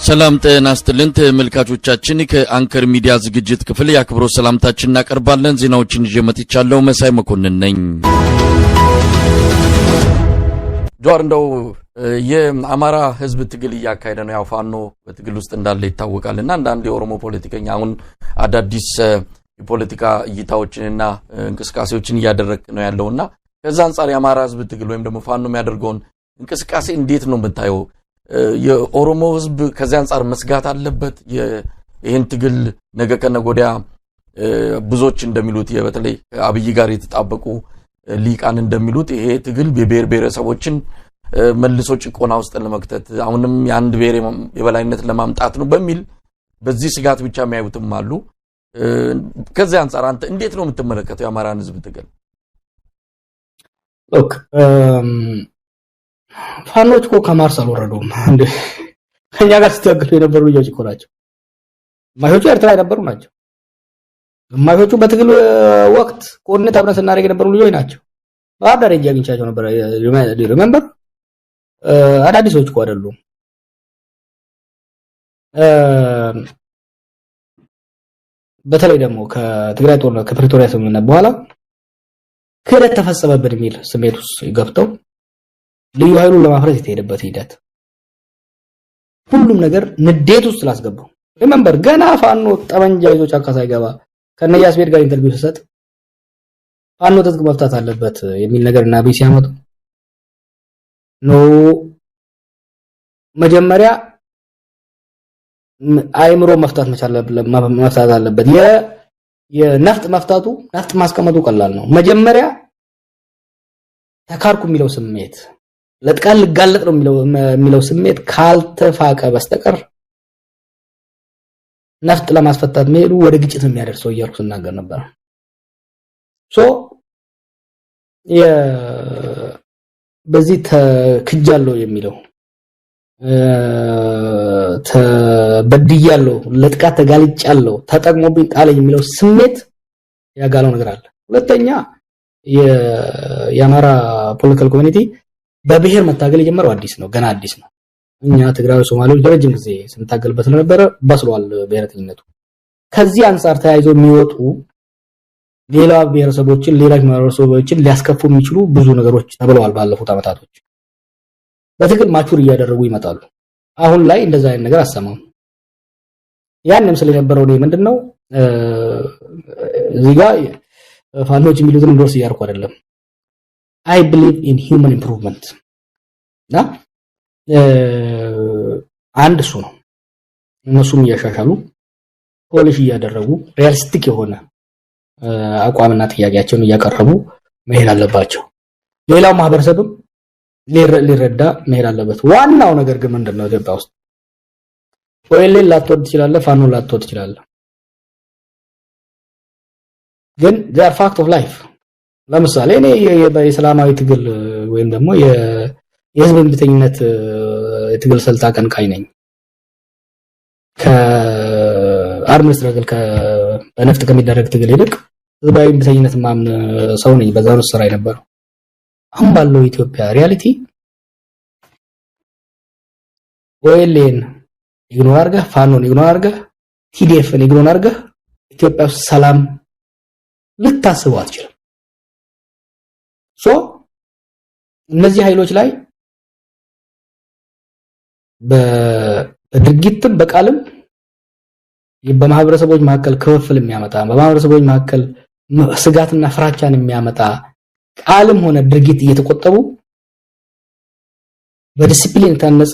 ሰላም ጤና ይስጥልን ተመልካቾቻችን ከአንከር ሚዲያ ዝግጅት ክፍል የአክብሮት ሰላምታችንን እናቀርባለን። ዜናዎችን ይዤ መጥቻለሁ። መሳይ መኮንን ነኝ። ጆር እንደው የአማራ ህዝብ ትግል እያካሄደ ነው። ያው ፋኖ በትግል ውስጥ እንዳለ ይታወቃልና አንዳንድ የኦሮሞ ፖለቲከኛ አሁን አዳዲስ የፖለቲካ እይታዎችንና እንቅስቃሴዎችን እያደረገ ነው ያለውና ከዛ አንፃር የአማራ ህዝብ ትግል ወይም ደግሞ ፋኖ የሚያደርገውን እንቅስቃሴ እንዴት ነው የምታየው? የኦሮሞ ህዝብ ከዚህ አንፃር መስጋት አለበት? ይሄን ትግል ነገ ከነጎዲያ ብዙዎች እንደሚሉት በተለይ አብይ ጋር የተጣበቁ ሊቃን እንደሚሉት ይሄ ትግል የብሔር ብሔረሰቦችን መልሶ ጭቆና ውስጥ ለመክተት አሁንም የአንድ ብሔር የበላይነት ለማምጣት ነው በሚል በዚህ ስጋት ብቻ የሚያዩትም አሉ። ከዚህ አንፃር አንተ እንዴት ነው የምትመለከተው የአማራን ህዝብ ትግል? ኦክ ፋኖች እኮ ከማርስ አልወረዱም እንዴ? ከኛ ጋር ሲታገሉ የነበሩ ልጆች እኮ ናቸው። ማሾቹ ኤርትራ የነበሩ ናቸው። ማሾቹ በትግል ወቅት ኮርኔት አብረን ስናደርግ የነበሩ ልጆች ናቸው። ባህር ዳር ሄጄ አግኝቻቸው ነበር። ሪሜምበር አዳዲሶች እኮ አይደሉም። በተለይ ደግሞ ከትግራይ ጦርነት ከፕሪቶሪያ ስምምነት በኋላ ክህደት ተፈጸመብን የሚል ስሜት ውስጥ ገብተው ልዩ ኃይሉን ለማፍረስ የተሄደበት ሂደት ሁሉም ነገር ንዴት ውስጥ ላስገባው። ሪሜምበር ገና ፋኖ ጠመንጃ ይዞ ጫካ ሳይገባ ከነያስ ቤት ጋር ኢንተርቪው ሲሰጥ ፋኖ ትጥቅ መፍታት አለበት የሚል ነገር እና ቢሲ ያመጡ ነው። መጀመሪያ አይምሮ መፍታት አለበት። የነፍጥ መፍታቱ ነፍጥ ማስቀመጡ ቀላል ነው። መጀመሪያ ተካርኩ የሚለው ስሜት ለጥቃት ልጋለጥ ነው የሚለው ስሜት ካልተፋቀ በስተቀር ነፍጥ ለማስፈታት መሄዱ ወደ ግጭት የሚያደርሰው እያልኩ ስናገር ነበር። በዚህ ተክጃለሁ የሚለው ተበድያለሁ፣ ለጥቃት ተጋልጫለሁ፣ ተጠቅሞብኝ ጣለኝ የሚለው ስሜት ያጋለው ነገር አለ። ሁለተኛ የአማራ ፖለቲካል ኮሚኒቲ በብሔር መታገል የጀመረው አዲስ ነው፣ ገና አዲስ ነው። እኛ ትግራይ ሶማሌዎች ለረጅም ጊዜ ስንታገልበት ስለነበረ በስሏል ብሔረተኝነቱ። ከዚህ አንፃር ተያይዞ የሚወጡ ሌላ ብሔረሰቦችን ሌላ ማህበረሰቦችን ሊያስከፉ የሚችሉ ብዙ ነገሮች ተብለዋል ባለፉት አመታቶች። በትግል ማቹር እያደረጉ ይመጣሉ። አሁን ላይ እንደዛ አይነት ነገር አሰማም። ያንንም ስለነበረው ነው ምንድነው እዚህ ጋር ፋኖች የሚሉትን እንደርስ ያርኩ አይደለም። I believe in human improvement እና አንድ እሱ ነው። እነሱም እያሻሻሉ ፖሊሽ እያደረጉ ሪያሊስቲክ የሆነ አቋምና ጥያቄያቸውን እያቀረቡ መሄድ አለባቸው። ሌላው ማህበረሰብም ሊረዳ መሄድ አለበት። ዋናው ነገር ግን ምንድነው ኢትዮጵያ ውስጥ ወይሌ ላትወድ ትችላለህ፣ ፋኖ ላትወድ ትችላለህ፣ ግን they are fact of life። ለምሳሌ እኔ የሰላማዊ ትግል ወይም ደግሞ የህዝብ እምቢተኝነት የትግል ስልት አቀንቃኝ ነኝ። ከአርምድ ስትራግል በነፍጥ ከሚደረግ ትግል ይልቅ ህዝባዊ እምቢተኝነት ማምን ሰው ነኝ። በዛው ነው ስራ የነበረው። አሁን ባለው ኢትዮጵያ ሪያሊቲ ወይሌን ኢግኖር አድርገህ ፋኖን ኢግኖር አድርገህ ቲዲኤፍን ኢግኖር አድርገህ ኢትዮጵያ ውስጥ ሰላም ልታስበው አትችልም። እነዚህ ኃይሎች ላይ በድርጊትም በቃልም በማህበረሰቦች መካከል ክፍፍል የሚያመጣ በማህበረሰቦች መካከል ስጋትና ፍራቻን የሚያመጣ ቃልም ሆነ ድርጊት እየተቆጠቡ በዲሲፕሊን ታነጸ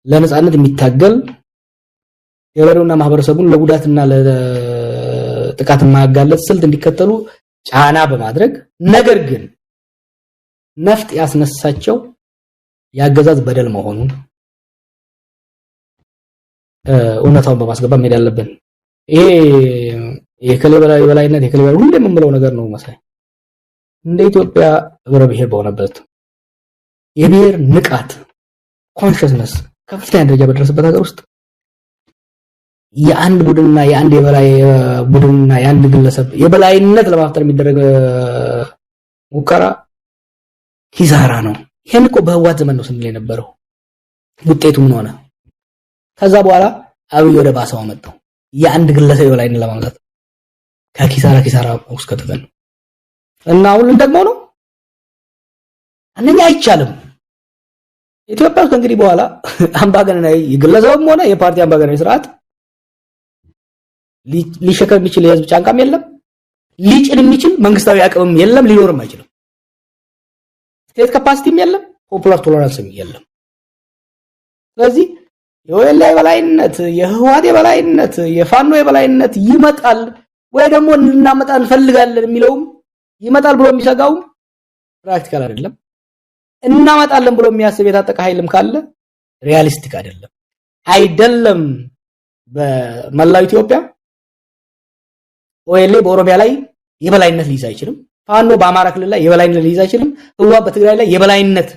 ለነጻነት የሚታገል የበሬውና ማህበረሰቡን ለጉዳትና ለጥቃት ማጋለጥ ስልት እንዲከተሉ ጫና በማድረግ ነገር ግን ነፍጥ ያስነሳቸው ያገዛዝ በደል መሆኑን እውነታውን በማስገባት መሄድ ያለብን። ይሄ የከለበላይ በላይነት የከለበላይ ሁሌም የምንለው ነገር ነው መሳይ። እንደ ኢትዮጵያ ህብረ ብሔር በሆነበት የብሔር ንቃት ኮንሽስነስ ከፍተኛ ደረጃ በደረሰበት ሀገር ውስጥ የአንድ ቡድንና የአንድ የበላይ ቡድንና የአንድ ግለሰብ የበላይነት ለማፍጠር የሚደረግ ሙከራ ኪሳራ ነው። ይሄን እኮ በህዋት ዘመን ነው ስንል የነበረው። ውጤቱ ምን ሆነ? ከዛ በኋላ አብይ ወደ ባሰው መጣው የአንድ ግለሰብ የበላይነት ለማምጣት ከኪሳራ ውስጥ ከተገኘ እና አሁን ደግሞ ነው አንኛ አይቻልም። ኢትዮጵያ ውስጥ እንግዲህ በኋላ አምባገነናዊ የግለሰብም ሆነ የፓርቲ አምባገነናዊ ስርዓት ሊሸከም የሚችል የህዝብ ጫንቃም የለም፣ ሊጭን የሚችል መንግስታዊ አቅምም የለም፣ ሊኖርም አይችልም። ስቴት ካፓሲቲም የለም፣ ፖፑላር ቶለራንስም የለም። ስለዚህ የወያኔ የበላይነት፣ የህወሓት የበላይነት፣ የፋኖ የበላይነት ይመጣል ወይ ደግሞ እናመጣ እንፈልጋለን የሚለውም ይመጣል ብሎ የሚሰጋው ፕራክቲካል አይደለም። እናመጣለን ብሎ የሚያስብ የታጠቀ ኃይልም ካለ ሪያሊስቲክ አይደለም። በመላው ኢትዮጵያ ወያኔ በኦሮሚያ ላይ የበላይነት ሊይዝ አይችልም። ፋኖ በአማራ ክልል ላይ የበላይነት ሊይዝ አይችልም። ህወሓት በትግራይ ላይ የበላይነት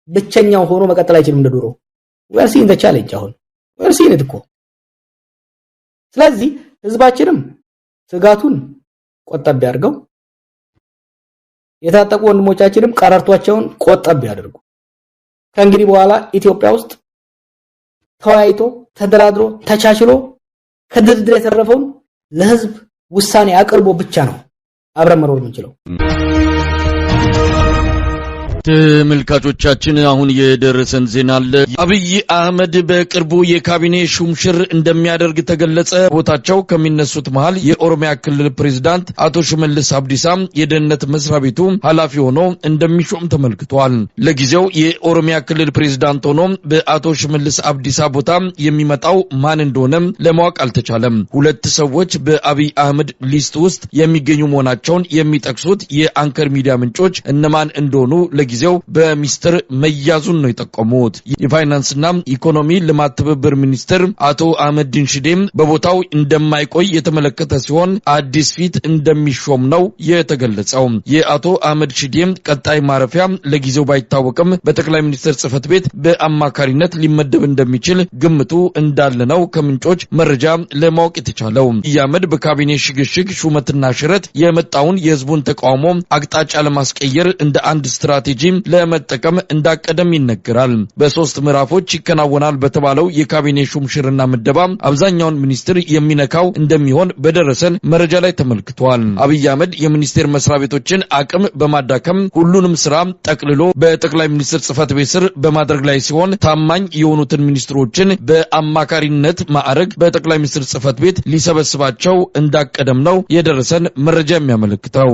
ብቸኛው ሆኖ መቀጠል አይችልም እንደዱሮ ወርሲ እንደ ቻሌንጅ አሁን ወርሲ እኮ። ስለዚህ ህዝባችንም ስጋቱን ቆጠብ ያድርገው፣ የታጠቁ ወንድሞቻችንም ቀረርቷቸውን ቆጠብ ያድርጉ። ከእንግዲህ በኋላ ኢትዮጵያ ውስጥ ተወያይቶ ተደራድሮ ተቻችሎ ከድርድር የተረፈውን ለህዝብ ውሳኔ አቅርቦ ብቻ ነው አብረን መኖር የምንችለው። ተመልካቾቻችን አሁን የደረሰን ዜና አለ። አብይ አህመድ በቅርቡ የካቢኔ ሹምሽር እንደሚያደርግ ተገለጸ። ቦታቸው ከሚነሱት መሃል የኦሮሚያ ክልል ፕሬዝዳንት አቶ ሽመልስ አብዲሳ የደህንነት መስሪያ ቤቱ ኃላፊ ሆኖ እንደሚሾም ተመልክቷል። ለጊዜው የኦሮሚያ ክልል ፕሬዝዳንት ሆኖ በአቶ ሽመልስ አብዲሳ ቦታ የሚመጣው ማን እንደሆነ ለማወቅ አልተቻለም። ሁለት ሰዎች በአብይ አህመድ ሊስት ውስጥ የሚገኙ መሆናቸውን የሚጠቅሱት የአንከር ሚዲያ ምንጮች እነማን እንደሆኑ ጊዜው በሚኒስትር መያዙን ነው የጠቆሙት። የፋይናንስና ኢኮኖሚ ልማት ትብብር ሚኒስትር አቶ አህመዲን ሽዴም በቦታው እንደማይቆይ የተመለከተ ሲሆን አዲስ ፊት እንደሚሾም ነው የተገለጸው። የአቶ አህመድ ሽዴም ቀጣይ ማረፊያ ለጊዜው ባይታወቅም በጠቅላይ ሚኒስትር ጽህፈት ቤት በአማካሪነት ሊመደብ እንደሚችል ግምቱ እንዳለ ነው ከምንጮች መረጃ ለማወቅ የተቻለው። አህመድ በካቢኔ ሽግሽግ ሹመትና ሽረት የመጣውን የህዝቡን ተቃውሞ አቅጣጫ ለማስቀየር እንደ አንድ ስትራቴጂ ለመጠቀም እንዳቀደም ይነገራል። በሶስት ምዕራፎች ይከናወናል በተባለው የካቢኔ ሹምሽርና ምደባ አብዛኛውን ሚኒስትር የሚነካው እንደሚሆን በደረሰን መረጃ ላይ ተመልክቷል። አብይ አህመድ የሚኒስቴር መስሪያ ቤቶችን አቅም በማዳከም ሁሉንም ስራ ጠቅልሎ በጠቅላይ ሚኒስትር ጽህፈት ቤት ስር በማድረግ ላይ ሲሆን ታማኝ የሆኑትን ሚኒስትሮችን በአማካሪነት ማዕረግ በጠቅላይ ሚኒስትር ጽህፈት ቤት ሊሰበስባቸው እንዳቀደም ነው የደረሰን መረጃ የሚያመለክተው።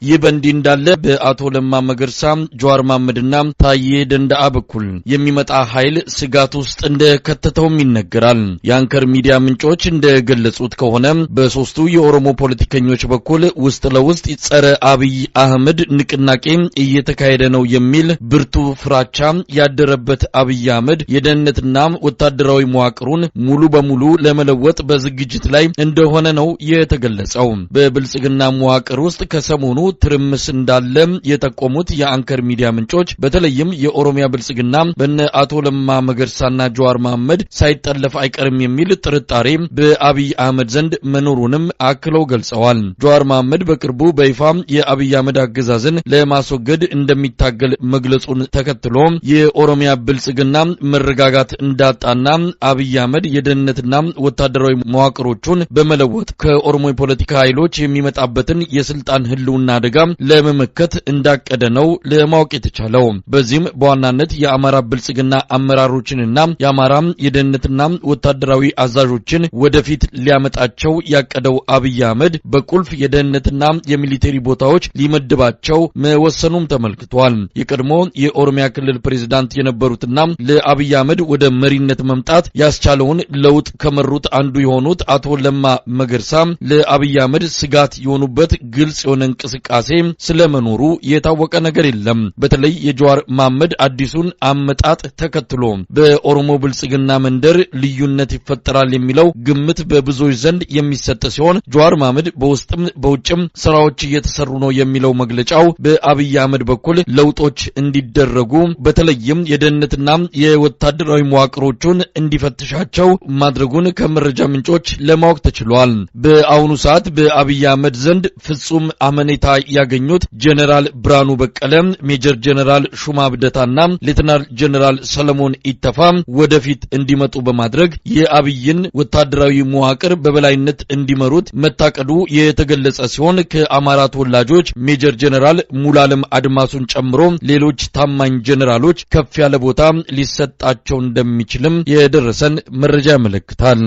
ይህ በእንዲህ እንዳለ በአቶ ለማ መገርሳ ጀዋር መሐመድና ታዬ ደንደአ በኩል የሚመጣ ኃይል ስጋት ውስጥ እንደከተተውም ይነገራል። የአንከር ሚዲያ ምንጮች እንደገለጹት ከሆነ በሶስቱ የኦሮሞ ፖለቲከኞች በኩል ውስጥ ለውስጥ ጸረ አብይ አህመድ ንቅናቄ እየተካሄደ ነው የሚል ብርቱ ፍራቻ ያደረበት አብይ አህመድ የደህንነትና ወታደራዊ መዋቅሩን ሙሉ በሙሉ ለመለወጥ በዝግጅት ላይ እንደሆነ ነው የተገለጸው። በብልጽግና መዋቅር ውስጥ ከሰሞኑ ትርምስ እንዳለ የጠቆሙት የአንከር ሚዲያ ምንጮች በተለይም የኦሮሚያ ብልጽግና በነ አቶ ለማ መገርሳና ጀዋር መሐመድ ሳይጠለፍ አይቀርም የሚል ጥርጣሬ በአብይ አህመድ ዘንድ መኖሩንም አክለው ገልጸዋል። ጀዋር መሐመድ በቅርቡ በይፋ የአብይ አህመድ አገዛዝን ለማስወገድ እንደሚታገል መግለጹን ተከትሎ የኦሮሚያ ብልጽግና መረጋጋት እንዳጣና አብይ አህመድ የደህንነትና ወታደራዊ መዋቅሮቹን በመለወጥ ከኦሮሞ የፖለቲካ ኃይሎች የሚመጣበትን የስልጣን ህልውና አደጋ ለመመከት እንዳቀደ ነው ለማወቅ የተቻለው። በዚህም በዋናነት የአማራ ብልጽግና አመራሮችንና የአማራ የደህንነትና ወታደራዊ አዛዦችን ወደፊት ሊያመጣቸው ያቀደው አብይ አህመድ በቁልፍ የደህንነትና የሚሊቴሪ ቦታዎች ሊመድባቸው መወሰኑም ተመልክቷል። የቀድሞ የኦሮሚያ ክልል ፕሬዝዳንት የነበሩትና ለአብይ አህመድ ወደ መሪነት መምጣት ያስቻለውን ለውጥ ከመሩት አንዱ የሆኑት አቶ ለማ መገርሳ ለአብይ አህመድ ስጋት የሆኑበት ግልጽ የሆነ እንቅስቃሴ ስለመኖሩ የታወቀ ነገር የለም። በተለይ የጀዋር መሐመድ አዲሱን አመጣጥ ተከትሎ በኦሮሞ ብልጽግና መንደር ልዩነት ይፈጠራል የሚለው ግምት በብዙዎች ዘንድ የሚሰጥ ሲሆን ጀዋር መሐመድ በውስጥም በውጭም ስራዎች እየተሰሩ ነው የሚለው መግለጫው በአብይ አህመድ በኩል ለውጦች እንዲደረጉ በተለይም የደህንነትና የወታደራዊ መዋቅሮቹን እንዲፈትሻቸው ማድረጉን ከመረጃ ምንጮች ለማወቅ ተችሏል። በአሁኑ ሰዓት በአብይ አህመድ ዘንድ ፍጹም አመኔታ ያገኙት ጀነራል ብርሃኑ በቀለ፣ ሜጀር ሜጀር ጀነራል ሹማ ብደታና ሌተናል ጀነራል ሰለሞን ኢተፋ ወደፊት እንዲመጡ በማድረግ የአብይን ወታደራዊ መዋቅር በበላይነት እንዲመሩት መታቀዱ የተገለጸ ሲሆን ከአማራ ተወላጆች ሜጀር ጀነራል ሙሉዓለም አድማሱን ጨምሮ ሌሎች ታማኝ ጀነራሎች ከፍ ያለ ቦታ ሊሰጣቸው እንደሚችልም የደረሰን መረጃ ያመለክታል።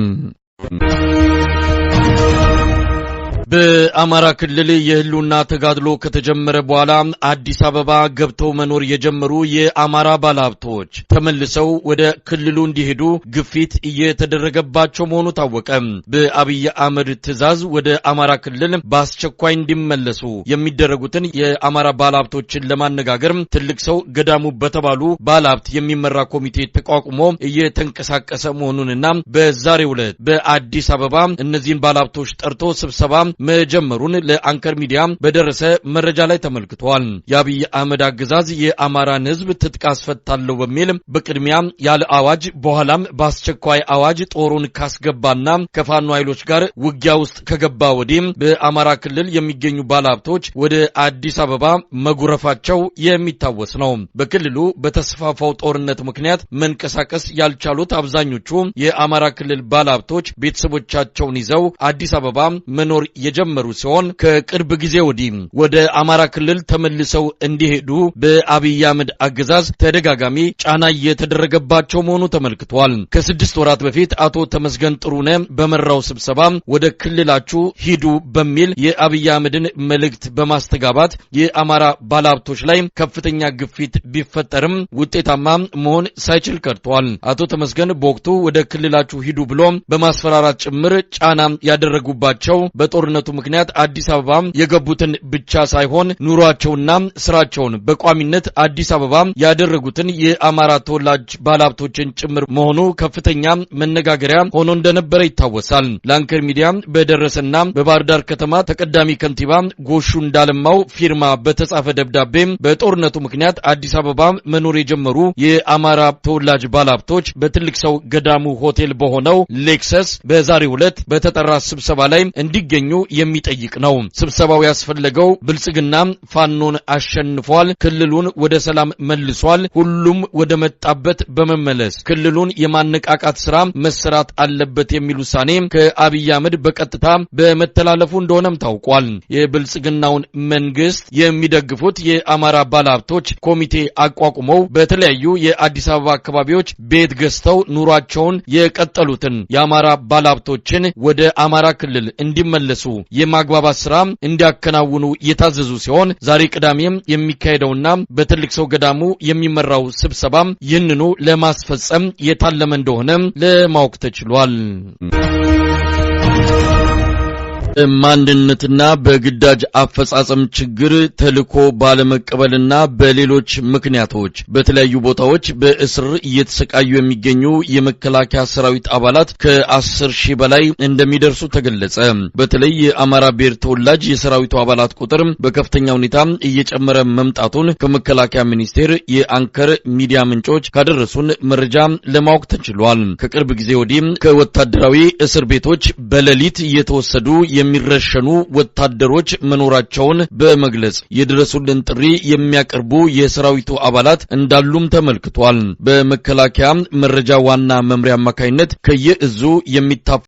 በአማራ ክልል የህልውና ተጋድሎ ከተጀመረ በኋላ አዲስ አበባ ገብተው መኖር የጀመሩ የአማራ ባለሀብቶች ተመልሰው ወደ ክልሉ እንዲሄዱ ግፊት እየተደረገባቸው መሆኑ ታወቀ። በአብይ አህመድ ትዕዛዝ ወደ አማራ ክልል በአስቸኳይ እንዲመለሱ የሚደረጉትን የአማራ ባለሀብቶችን ለማነጋገር ትልቅ ሰው ገዳሙ በተባሉ ባለሀብት የሚመራ ኮሚቴ ተቋቁሞ እየተንቀሳቀሰ መሆኑንና በዛሬው ዕለት በአዲስ አበባ እነዚህን ባለሀብቶች ጠርቶ ስብሰባ መጀመሩን ለአንከር ሚዲያ በደረሰ መረጃ ላይ ተመልክቷል። የአብይ አህመድ አገዛዝ የአማራን ህዝብ ትጥቅ አስፈታለሁ በሚል በቅድሚያ ያለ አዋጅ በኋላም በአስቸኳይ አዋጅ ጦሩን ካስገባና ከፋኖ ኃይሎች ጋር ውጊያ ውስጥ ከገባ ወዲህ በአማራ ክልል የሚገኙ ባለሀብቶች ወደ አዲስ አበባ መጉረፋቸው የሚታወስ ነው። በክልሉ በተስፋፋው ጦርነት ምክንያት መንቀሳቀስ ያልቻሉት አብዛኞቹ የአማራ ክልል ባለሀብቶች ቤተሰቦቻቸውን ይዘው አዲስ አበባ መኖር የጀመሩ ሲሆን ከቅርብ ጊዜ ወዲህ ወደ አማራ ክልል ተመልሰው እንዲሄዱ በአብይ አህመድ አገዛዝ ተደጋጋሚ ጫና እየተደረገባቸው መሆኑ ተመልክቷል። ከ6 ወራት በፊት አቶ ተመስገን ጥሩነህ በመራው ስብሰባ ወደ ክልላችሁ ሂዱ በሚል የአብይ አህመድን መልእክት በማስተጋባት የአማራ ባለሀብቶች ላይ ከፍተኛ ግፊት ቢፈጠርም ውጤታማ መሆን ሳይችል ቀርቷል። አቶ ተመስገን በወቅቱ ወደ ክልላችሁ ሂዱ ብሎ በማስፈራራት ጭምር ጫና ያደረጉባቸው በጦርነቱ ምክንያት አዲስ አበባ የገቡትን ብቻ ሳይሆን ኑሯቸውና ስራቸውን በቋሚነት አዲስ አበባ ያደረጉትን የአማራ ተወላጅ ባለሀብቶችን ጭምር መሆኑ ከፍተኛ መነጋገሪያ ሆኖ እንደነበረ ይታወሳል። ለአንከር ሚዲያ በደረሰና በባህር ዳር ከተማ ተቀዳሚ ከንቲባ ጎሹ እንዳለማው ፊርማ በተጻፈ ደብዳቤ በጦርነቱ ምክንያት አዲስ አበባ መኖር የጀመሩ የአማራ ተወላጅ ባለሀብቶች በትልቅ ሰው ገዳሙ ሆቴል በሆነው ሌክሰስ በዛሬው ዕለት በተጠራ ስብሰባ ላይ እንዲገኙ የሚጠይቅ ነው። ስብሰባው ያስፈለገው ብልጽግና ፋኖን አሸንፏል፣ ክልሉን ወደ ሰላም መልሷል፣ ሁሉም ወደ መጣበት በመመለስ ክልሉን የማነቃቃት ስራ መሰራት አለበት የሚል ውሳኔ ከአብይ አህመድ በቀጥታ በመተላለፉ እንደሆነም ታውቋል። የብልጽግናውን መንግስት የሚደግፉት የአማራ ባለሀብቶች ኮሚቴ አቋቁመው በተለያዩ የአዲስ አበባ አካባቢዎች ቤት ገዝተው ኑሯቸውን የቀጠሉትን የአማራ ባለሀብቶችን ወደ አማራ ክልል እንዲመለሱ የማግባባት ስራ እንዲያከናውኑ የታዘዙ ሲሆን ዛሬ ቅዳሜም የሚካሄደውና በትልቅ ሰው ገዳሙ የሚመራው ስብሰባ ይህንኑ ለማስፈጸም የታለመ እንደሆነ ለማወቅ ተችሏል። ማንነትና በግዳጅ አፈጻጸም ችግር ተልኮ ባለመቀበልና በሌሎች ምክንያቶች በተለያዩ ቦታዎች በእስር እየተሰቃዩ የሚገኙ የመከላከያ ሰራዊት አባላት ከ10 ሺህ በላይ እንደሚደርሱ ተገለጸ። በተለይ የአማራ ብሔር ተወላጅ የሰራዊቱ አባላት ቁጥር በከፍተኛ ሁኔታ እየጨመረ መምጣቱን ከመከላከያ ሚኒስቴር የአንከር ሚዲያ ምንጮች ካደረሱን መረጃ ለማወቅ ተችሏል። ከቅርብ ጊዜ ወዲህ ከወታደራዊ እስር ቤቶች በሌሊት እየተወሰዱ የሚረሸኑ ወታደሮች መኖራቸውን በመግለጽ የድረሱልን ጥሪ የሚያቀርቡ የሰራዊቱ አባላት እንዳሉም ተመልክቷል። በመከላከያ መረጃ ዋና መምሪያ አማካይነት ከየእዙ የሚታፈ